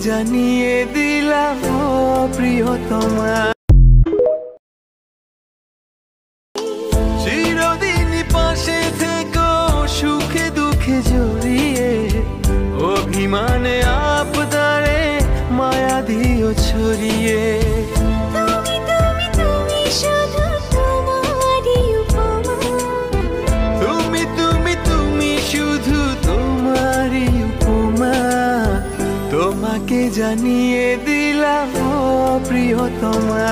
জানিয়ে দিলাম ও প্রিয়তমা। চিরদিনই পাশে থেকো সুখে দুঃখে জড়িয়ে, অভিমানে আবদারে মায়া দিও ছড়িয়ে। তুমি তুমি তুমি শুধু তোমারই উপমা, তোমাকে জানিয়ে দিলাম ও প্রিয়তমা।